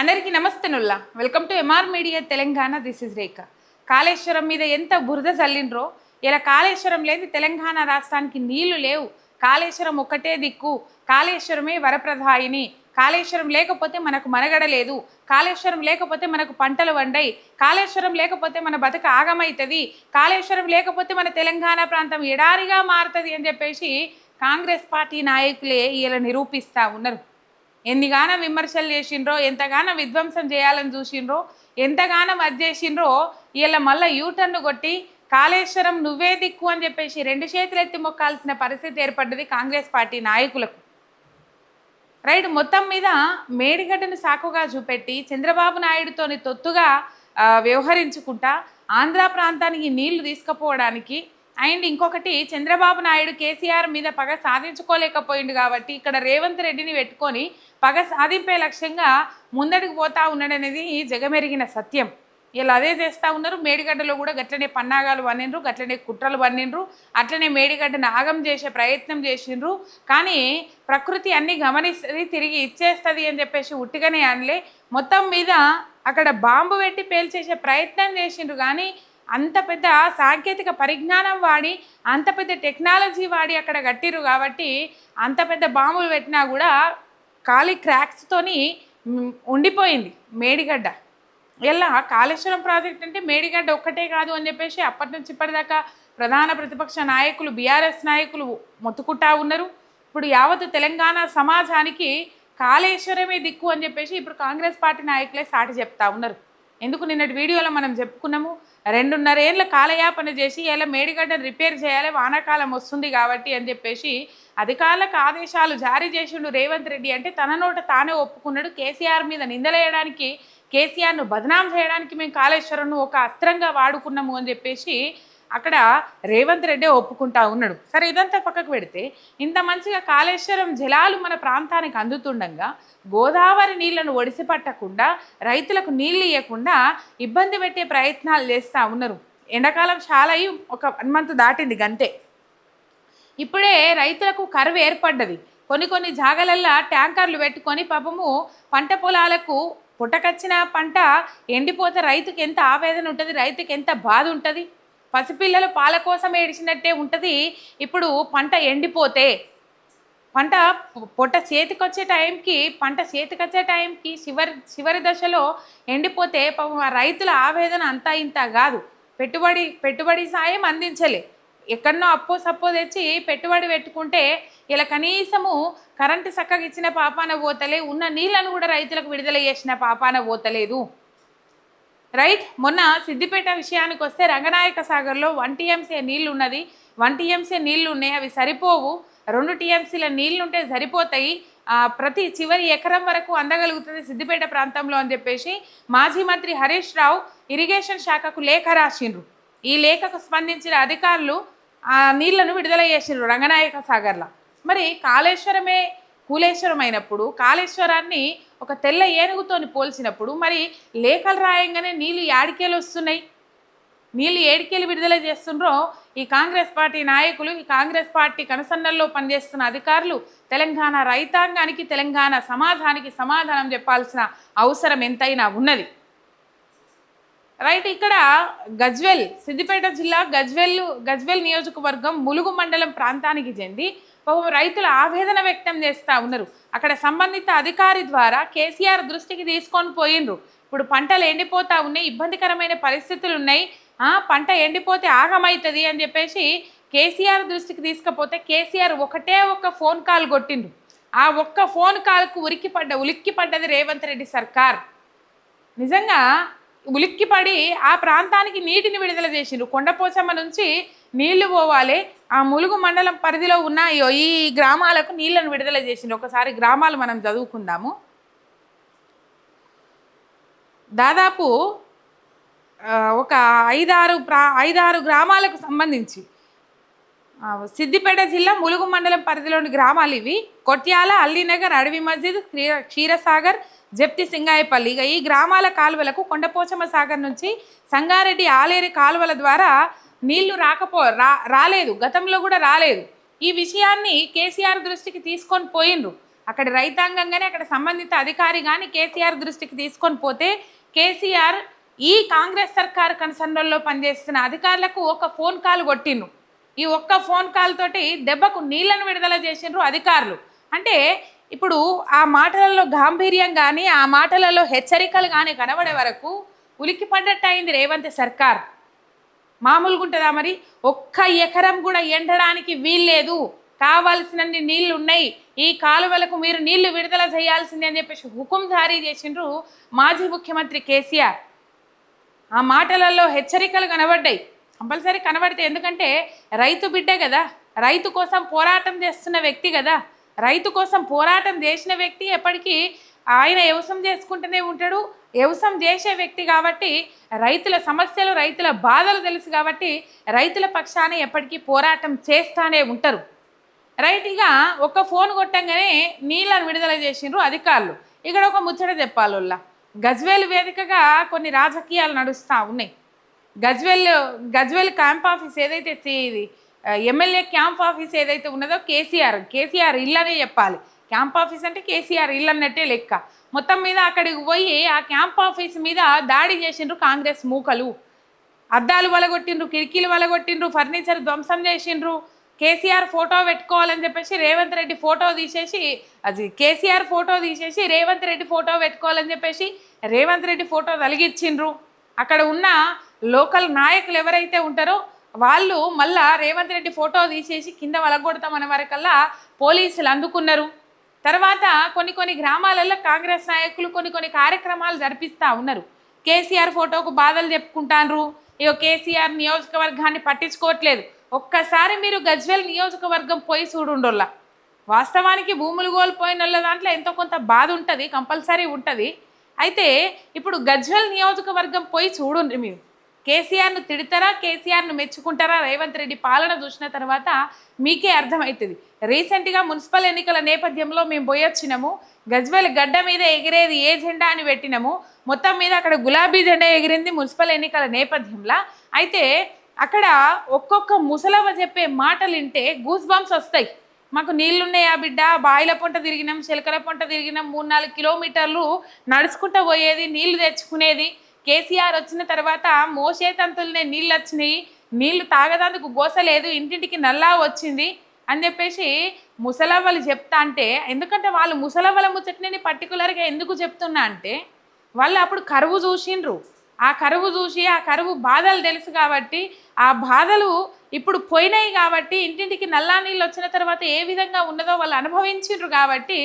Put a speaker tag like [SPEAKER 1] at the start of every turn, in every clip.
[SPEAKER 1] అందరికీ నమస్తేనుల్లా welcome to MR Media Telangana. This is Rekha. Kaleshwaram మీద ఎంత బురద చల్లిండ్రో, ఇలా కాళేశ్వరం లేదు తెలంగాణ రాష్ట్రానికి నీళ్లు లేవు. కాళేశ్వరం ఒక్కటే దిక్కు, కాళేశ్వరమే వరప్రదాయిని. కాళేశ్వరం లేకపోతే మనకు మనగడ లేదు, కాళేశ్వరం లేకపోతే మనకు పంటలు వండయి, కాళేశ్వరం లేకపోతే మన బతుక ఆగమవుతుంది, కాళేశ్వరం లేకపోతే మన తెలంగాణ ప్రాంతం ఎడారిగా మారుతుంది అని చెప్పేసి కాంగ్రెస్ పార్టీ నాయకులే ఇలా నిరూపిస్తూ ఉన్నారు. ఎన్నిగానో విమర్శలు చేసిండ్రో, ఎంతగానో విధ్వంసం చేయాలని చూసిండ్రో, ఎంతగానో అది చేసిండ్రో, ఇలా మళ్ళీ యూటర్న్ కొట్టి కాళేశ్వరం నువ్వే దిక్కు అని చెప్పేసి రెండు చేతులు ఎత్తి మొక్కాల్సిన పరిస్థితి ఏర్పడ్డది కాంగ్రెస్ పార్టీ నాయకులకు. రైట్, మొత్తం మీద మేడిగడ్డను సాకుగా చూపెట్టి చంద్రబాబు నాయుడుతోని తొత్తుగా వ్యవహరించుకుంటా ఆంధ్ర ప్రాంతానికి నీళ్లు తీసుకుపోవడానికి, అండ్ ఇంకొకటి చంద్రబాబు నాయుడు కేసీఆర్ మీద పగ సాధించుకోలేకపోయింది కాబట్టి ఇక్కడ రేవంత్ రెడ్డిని పెట్టుకొని పగ సాధింపే లక్ష్యంగా ముందడికి పోతా ఉన్నాడనేది జగమెరిగిన సత్యం. ఇలా అదే చేస్తూ ఉన్నారు. మేడిగడ్డలో కూడా గట్లనే పన్నాగాలు పన్నిండ్రు, గట్లనే కుట్రలు పన్నిండ్రు, అట్లనే మేడిగడ్డను ఆగం చేసే ప్రయత్నం చేసిండ్రు. కానీ ప్రకృతి అన్నీ గమనిస్తుంది, తిరిగి ఇచ్చేస్తుంది అని చెప్పేసి ఉట్టిగానే అనలే. మొత్తం మీద అక్కడ బాంబు పెట్టి పేల్చేసే ప్రయత్నం చేసిండ్రు. కానీ అంత పెద్ద సాంకేతిక పరిజ్ఞానం వాడి, అంత పెద్ద టెక్నాలజీ వాడి అక్కడ కట్టిరు కాబట్టి అంత పెద్ద బాంబులు పెట్టినా కూడా ఖాళీ క్రాక్స్తోని ఉండిపోయింది మేడిగడ్డ. ఇలా కాళేశ్వరం ప్రాజెక్ట్ అంటే మేడిగడ్డ ఒక్కటే కాదు అని చెప్పేసి అప్పటి నుంచి ఇప్పటిదాకా ప్రధాన ప్రతిపక్ష నాయకులు, బీఆర్ఎస్ నాయకులు మొత్తుకుంటా ఉన్నారు. ఇప్పుడు యావత్ తెలంగాణ సమాజానికి కాళేశ్వరమే దిక్కు అని చెప్పేసి ఇప్పుడు కాంగ్రెస్ పార్టీ నాయకులే సాటి చెప్తా ఉన్నారు. ఎందుకు నిన్నటి వీడియోలో మనం చెప్పుకున్నాము, 2.5 ఏళ్ళ కాలయాపన చేసి ఇలా మేడిగడ్డను రిపేర్ చేయాలి, వానాకాలం వస్తుంది కాబట్టి అని చెప్పేసి అధికారులకు ఆదేశాలు జారీ చేసిండు రేవంత్ రెడ్డి. అంటే తన నోట తానే ఒప్పుకున్నాడు. కేసీఆర్ మీద నిందలేయడానికి, కేసీఆర్ను బదనాం చేయడానికి మేము కాళేశ్వరంను ఒక అస్త్రంగా వాడుకున్నాము అని చెప్పేసి అక్కడ రేవంత్ రెడ్డి ఒప్పుకుంటా ఉన్నాడు. సరే, ఇదంతా పక్కకు పెడితే ఇంత మంచిగా కాళేశ్వరం జలాలు మన ప్రాంతానికి అందుతుండగా గోదావరి నీళ్లను ఒడిసి పట్టకుండా, రైతులకు నీళ్ళు ఇవ్వకుండా ఇబ్బంది పెట్టే ప్రయత్నాలు చేస్తూ ఉన్నారు. ఎండాకాలం చాలా ఒక 1 మంత్ దాటింది గంతే. ఇప్పుడే రైతులకు కరువు ఏర్పడ్డది. కొన్ని జాగలల్లో ట్యాంకర్లు పెట్టుకొని పాపము పంట పొలాలకు పుట్టకచ్చిన పంట ఎండిపోతే రైతుకి ఎంత ఆవేదన ఉంటుంది, రైతుకి ఎంత బాధ ఉంటుంది. పసిపిల్లలు పాల కోసం ఏడిచినట్టే ఉంటుంది. ఇప్పుడు పంట ఎండిపోతే, పంట పొట్ట చేతికొచ్చే టైంకి చివరి దశలో ఎండిపోతే పాపం రైతుల ఆవేదన అంతా ఇంత కాదు. పెట్టుబడి సాయం అందించలే, ఎక్కడనో సప్పో తెచ్చి పెట్టుబడి పెట్టుకుంటే ఇలా కనీసము కరెంటు చక్కగా ఇచ్చిన పాపాన పోతలే, ఉన్న నీళ్లను కూడా రైతులకు విడుదల చేసిన పాపాన పోతలేదు. రైట్, మొన్న సిద్దిపేట విషయానికి వస్తే రంగనాయక సాగర్లో 1 TMC నీళ్ళు ఉన్నది, 1 TMC నీళ్లు ఉన్నాయి, అవి సరిపోవు. 2 TMCల నీళ్లు ఉంటే సరిపోతాయి, ప్రతి చివరి ఎకరం వరకు అందగలుగుతుంది సిద్దిపేట ప్రాంతంలో అని చెప్పేసి మాజీ మంత్రి హరీష్ రావు ఇరిగేషన్ శాఖకు లేఖ రాసిండ్రు. ఈ లేఖకు స్పందించిన అధికారులు ఆ నీళ్లను విడుదల చేసిండ్రు రంగనాయక సాగర్లో. మరి కాళేశ్వరమే కూలేశ్వరం అయినప్పుడు, కాళేశ్వరాన్ని ఒక తెల్ల ఏనుగుతోని పోల్చినప్పుడు మరి లేఖలు రాయంగానే నీళ్ళు ఏడికేలు వస్తున్నాయి, నీళ్ళు ఏడికేలు విడుదల చేస్తుండ్రో ఈ కాంగ్రెస్ పార్టీ నాయకులు, ఈ కాంగ్రెస్ పార్టీ కనుసన్నల్లో పనిచేస్తున్న అధికారులు తెలంగాణ రైతాంగానికి, తెలంగాణ సమాజానికి సమాధానం చెప్పాల్సిన అవసరం ఎంతైనా ఉన్నది. రైట్, ఇక్కడ గజ్వెల్, సిద్దిపేట జిల్లా గజ్వెల్ నియోజకవర్గం ములుగు మండలం ప్రాంతానికి చెంది రైతులు ఆవేదన వ్యక్తం చేస్తూ ఉన్నారు. అక్కడ సంబంధిత అధికారి ద్వారా కేసీఆర్ దృష్టికి తీసుకొని పోయిండ్రు. ఇప్పుడు పంటలు ఎండిపోతూ ఉన్నాయి, ఇబ్బందికరమైన పరిస్థితులు ఉన్నాయి, పంట ఎండిపోతే ఆగమవుతుంది అని చెప్పేసి కేసీఆర్ దృష్టికి తీసుకపోతే కేసీఆర్ ఒకటే ఒక ఫోన్ కాల్ కొట్టిండ్రు. ఆ ఒక్క ఫోన్ కాల్కు ఉలిక్కిపడ్డది రేవంత్ రెడ్డి సర్కార్. నిజంగా ఉలిక్కిపడి ఆ ప్రాంతానికి నీటిని విడుదల చేసిండ్రు. కొండపోచమ్మ నుంచి నీళ్లు పోవాలి, ఆ ములుగు మండలం పరిధిలో ఉన్న ఈ గ్రామాలకు నీళ్లను విడుదల చేసిండ్రు. ఒకసారి గ్రామాలు మనం చదువుకుందాము. దాదాపు ఒక 5-6 గ్రామాలకు సంబంధించి సిద్దిపేట జిల్లా ములుగు మండలం పరిధిలోని గ్రామాలు ఇవి. కొట్యాల, అల్లీనగర్, అడవి మస్జిద్, క్షీరసాగర్, జప్తి, సింగాయపల్లి. ఇక ఈ గ్రామాల కాలువలకు కొండపోచమ్మ సాగర్ నుంచి సంగారెడ్డి, ఆలేరు కాలువల ద్వారా నీళ్లు రాలేదు, గతంలో కూడా రాలేదు. ఈ విషయాన్ని కేసీఆర్ దృష్టికి తీసుకొని పోయిండ్రు. అక్కడ రైతాంగం కానీ అక్కడ సంబంధిత అధికారి కానీ కేసీఆర్ దృష్టికి తీసుకొని పోతే కేసీఆర్ ఈ కాంగ్రెస్ సర్కార్ కన్సర్న్లో పనిచేస్తున్న అధికారులకు ఒక ఫోన్ కాల్ కొట్టిండ్రు. ఈ ఒక్క ఫోన్ కాల్ తోటి దెబ్బకు నీళ్లను విడుదల చేసిండ్రు అధికారులు. అంటే ఇప్పుడు ఆ మాటలలో గాంభీర్యం కానీ ఆ మాటలలో హెచ్చరికలు కానీ కనబడే వరకు ఉలిక్కి పడ్డట్టు అయింది రేవంత్ సర్కార్. మామూలుగా ఉంటుందా మరి? ఒక్క ఎకరం కూడా ఎండడానికి వీల్లేదు, కావాల్సినన్ని నీళ్లు ఉన్నాయి, ఈ కాలువలకు మీరు నీళ్లు విడుదల చేయాల్సిందే అని చెప్పేసి హుకుం జారీ చేసిండ్రు మాజీ ముఖ్యమంత్రి కేసీఆర్. ఆ మాటలలో హెచ్చరికలు కనబడ్డాయి, కంపల్సరీ కనబడితే, ఎందుకంటే రైతు బిడ్డ కదా, రైతు కోసం పోరాటం చేస్తున్న వ్యక్తి కదా, రైతు కోసం పోరాటం చేసిన వ్యక్తి ఎప్పటికీ ఆయన వ్యవసాయం చేసుకుంటూనే ఉంటాడు. వ్యవసాయం చేసే వ్యక్తి కాబట్టి రైతుల సమస్యలు రైతుల బాధలు తెలుసు కాబట్టి రైతుల పక్షాన ఎప్పటికీ పోరాటం చేస్తూనే ఉంటారు. రైట్గా ఒక్క ఫోన్ కొట్టంగానే నీళ్ళను విడుదల చేసిండ్రు అధికారులు. ఇక్కడ ఒక ముచ్చట చెప్పాలి, గజ్వేల్ వేదికగా కొన్ని రాజకీయాలు నడుస్తూ ఉన్నాయి. గజ్వేల్ క్యాంప్ ఆఫీస్ ఏదైతే ఇది ఎమ్మెల్యే క్యాంప్ ఆఫీస్ ఏదైతే ఉన్నదో కేసీఆర్ ఇల్లు అనే చెప్పాలి. క్యాంప్ ఆఫీస్ అంటే కేసీఆర్ ఇల్లు అన్నట్టే లెక్క. మొత్తం మీద అక్కడికి పోయి ఆ క్యాంప్ ఆఫీస్ మీద దాడి చేసిండ్రు కాంగ్రెస్ మూకలు. అద్దాలు వలగొట్టిండ్రు, కిటికీలు వలగొట్టిండ్రు, ఫర్నిచర్ ధ్వంసం చేసిండ్రు. కేసీఆర్ ఫోటో పెట్టుకోవాలని చెప్పేసి రేవంత్ రెడ్డి ఫోటో తీసేసి, అది కేసీఆర్ ఫోటో తీసేసి రేవంత్ రెడ్డి ఫోటో పెట్టుకోవాలని చెప్పేసి రేవంత్ రెడ్డి ఫోటో తలిగిచ్చిండ్రు. అక్కడ ఉన్న లోకల్ నాయకులు ఎవరైతే ఉంటారో వాళ్ళు మళ్ళా రేవంత్ రెడ్డి ఫోటో తీసేసి కింద వలగొడతామనే వరకల్లా పోలీసులు అందుకున్నారు. తర్వాత కొన్ని గ్రామాలలో కాంగ్రెస్ నాయకులు కొన్ని కార్యక్రమాలు జరిపిస్తూ ఉన్నారు. కేసీఆర్ ఫోటోకు బాధలు చెప్పుకుంటారు. ఇక కేసీఆర్ నియోజకవర్గాన్ని పట్టించుకోవట్లేదు. ఒక్కసారి మీరు గజ్వేల్ నియోజకవర్గం పోయి చూడుండోళ్ళ. వాస్తవానికి భూములు కోల్పోయిన వాళ్ళ దాంట్లో ఎంతో కొంత బాధ ఉంటుంది, కంపల్సరీ ఉంటుంది. అయితే ఇప్పుడు గజ్వేల్ నియోజకవర్గం పోయి చూడండి మీరు. కేసీఆర్ను తిడతారా, కేసీఆర్ను మెచ్చుకుంటారా? రేవంత్ రెడ్డి పాలన చూసిన తర్వాత మీకే అర్థమవుతుంది. రీసెంట్గా మున్సిపల్ ఎన్నికల నేపథ్యంలో మేము పోయొచ్చినాము. గజ్వేల్ గడ్డ మీద ఎగిరేది ఏ జెండా అని పెట్టినాము. మొత్తం మీద అక్కడ గులాబీ జెండా ఎగిరింది మున్సిపల్ ఎన్నికల నేపథ్యంలో. అయితే అక్కడ ఒక్కొక్క ముసలవ చెప్పే మాటలు వింటే గూస్ బంప్స్ వస్తాయి. మాకు నీళ్లున్నాయా బిడ్డ, బాయిల పొంట తిరిగినాం, చిలకల పొంట తిరిగినాం, 3-4 కిలోమీటర్లు నడుచుకుంటూ పోయేది, నీళ్లు తెచ్చుకునేది. కేసీఆర్ వచ్చిన తర్వాత మోసే తంతులనే నీళ్ళు వచ్చినాయి, నీళ్లు తాగడానికి గోసలేదు, ఇంటింటికి నల్లా వచ్చింది అని చెప్పేసి ముసలవ్వలు చెప్తా అంటే, ఎందుకంటే వాళ్ళు ముసలవ్వల ముచ్చట్ని పర్టికులర్గా ఎందుకు చెప్తున్నా అంటే వాళ్ళు అప్పుడు కరువు చూసిండ్రు. ఆ కరువు చూసి ఆ కరువు బాధలు తెలుసు కాబట్టి ఆ బాధలు ఇప్పుడు పోయినాయి కాబట్టి ఇంటింటికి నల్లా నీళ్ళు వచ్చిన తర్వాత ఏ విధంగా ఉన్నదో వాళ్ళు అనుభవించిండ్రు కాబట్టి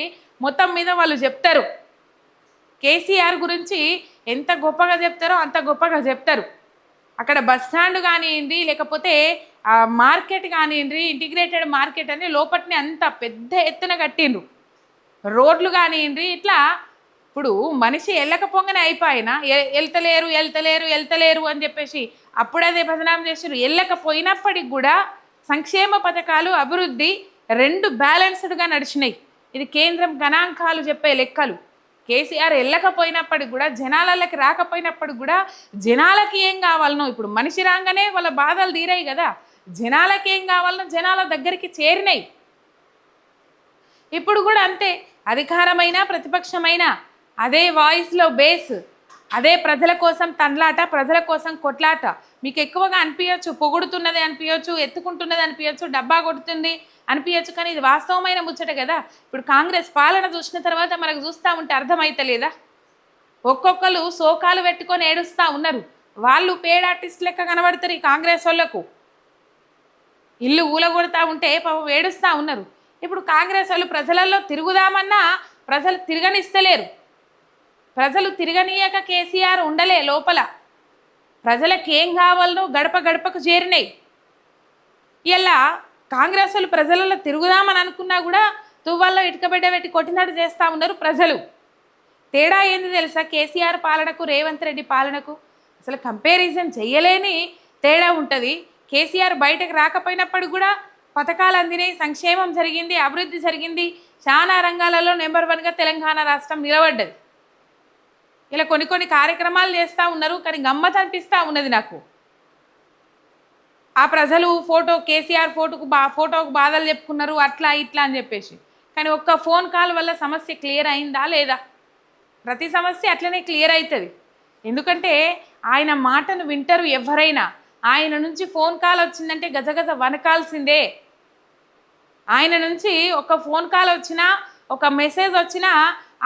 [SPEAKER 1] మొత్తం మీద వాళ్ళు చెప్తారు. కేసీఆర్ గురించి ఎంత గొప్పగా చెప్తారో అంత గొప్పగా చెప్తారు. అక్కడ బస్ స్టాండ్ కానివ్వండి, లేకపోతే మార్కెట్ కానివ్వండి, ఇంటిగ్రేటెడ్ మార్కెట్ అని లోపటిని అంత పెద్ద ఎత్తున కట్టిండ్రు. రోడ్లు కానివ్వండి, ఇట్లా ఇప్పుడు మనిషి వెళ్ళకపోగానే అయిపోయినా వెళ్తలేరు అని చెప్పేసి అప్పుడదే బదనాం చేసారు. వెళ్ళకపోయినప్పటికి కూడా సంక్షేమ పథకాలు అభివృద్ధి 2 బ్యాలెన్స్డ్గా నడిచినాయి. ఇది కేంద్రం గణాంకాలు చెప్పే లెక్కలు. కేసీఆర్ వెళ్ళకపోయినప్పటికి కూడా, జనాలకి రాకపోయినప్పటికి కూడా జనాలకి ఏం కావాలనో, ఇప్పుడు మనిషి రాగానే వాళ్ళ బాధలు తీరాయి కదా, జనాలకి ఏం కావాలనో జనాల దగ్గరికి చేరినాయి. ఇప్పుడు కూడా అంతే, అధికారమైన ప్రతిపక్షమైన అదే వాయిస్లో బేస్, అదే ప్రజల కోసం తండ్లాట, ప్రజల కోసం కొట్లాట. మీకు ఎక్కువగా అనిపించచ్చు, పొగుడుతున్నది అనిపించచ్చు, ఎత్తుకుంటున్నది అనిపించచ్చు, డబ్బా కొడుతుంది అనిపించచ్చు, కానీ ఇది వాస్తవమైన ముచ్చట కదా. ఇప్పుడు కాంగ్రెస్ పాలన చూసిన తర్వాత మనకు చూస్తూ ఉంటే అర్థమైతలేదా? ఒక్కొక్కరు శోకాలు పెట్టుకొని ఏడుస్తూ ఉన్నారు. వాళ్ళు పేడ్ ఆర్టిస్ట్ లెక్క కనబడతారు ఈ కాంగ్రెస్ వాళ్ళకు. ఇల్లు ఊలగొడతా ఉంటే పాపం ఏడుస్తూ ఉన్నారు. ఇప్పుడు కాంగ్రెస్ వాళ్ళు ప్రజలలో తిరుగుదామన్నా ప్రజలు తిరగనిస్తలేరు. ప్రజలు తిరగనీయక కేసీఆర్ ఉండలే లోపల. ప్రజలకు ఏం కావాలనో గడప గడపకు చేరినాయి. ఇలా కాంగ్రెస్ వాళ్ళు ప్రజలలో తిరుగుదామని అనుకున్నా కూడా తువ్వాల్లో ఇటుకబిడ్డ పెట్టి కొట్టినట్టు చేస్తూ ఉన్నారు ప్రజలు. తేడా ఏంది తెలుసా? కేసీఆర్ పాలనకు రేవంత్ రెడ్డి పాలనకు అసలు కంపారిజన్ చేయలేని తేడా ఉంటుంది. కేసీఆర్ బయటకు రాకపోయినప్పుడు కూడా పథకాలు అందినాయి, సంక్షేమం జరిగింది, అభివృద్ధి జరిగింది, చాలా రంగాలలో నెంబర్ 1గా తెలంగాణ రాష్ట్రం నిలబడ్డది. ఇలా కొన్ని కార్యక్రమాలు చేస్తూ ఉన్నారు, కానీ గమ్మత్ అనిపిస్తూ ఉన్నది నాకు. ఆ ప్రజలు కేసీఆర్ ఫోటోకు బాధలు చెప్పుకున్నారు అట్లా ఇట్లా అని చెప్పేసి. కానీ ఒక్క ఫోన్ కాల్ వల్ల సమస్య క్లియర్ అయిందా లేదా? ప్రతి సమస్య అట్లనే క్లియర్ అవుతుంది. ఎందుకంటే ఆయన మాటను వింటారు ఎవరైనా. ఆయన నుంచి ఫోన్ కాల్ వచ్చిందంటే గజగజ వనకాల్సిందే. ఆయన నుంచి ఒక ఫోన్ కాల్ వచ్చినా, ఒక మెసేజ్ వచ్చినా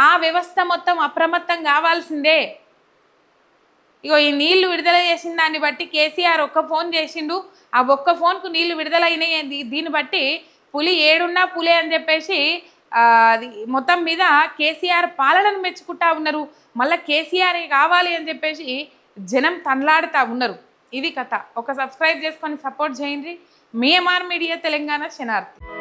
[SPEAKER 1] ఆ వ్యవస్థ మొత్తం అప్రమత్తం కావాల్సిందే. ఇగో ఈ నీళ్లు విడుదల చేసిన దాన్ని బట్టి కేసీఆర్ ఒక్క ఫోన్ చేసిండు, ఆ ఒక్క ఫోన్కు నీళ్లు విడుదలైనాయి. దీన్ని బట్టి పులి ఏడున్నా పులే అని చెప్పేసి అది మొత్తం మీద కేసీఆర్ పాలనను మెచ్చుకుంటా ఉన్నారు. మళ్ళీ కేసీఆర్ కావాలి అని చెప్పేసి జనం తనలాడుతూ ఉన్నారు. ఇది కథ. ఒక సబ్స్క్రైబ్ చేసుకొని సపోర్ట్ చేయండి. మీ ఎంఆర్ మీడియా తెలంగాణ శనార్థి.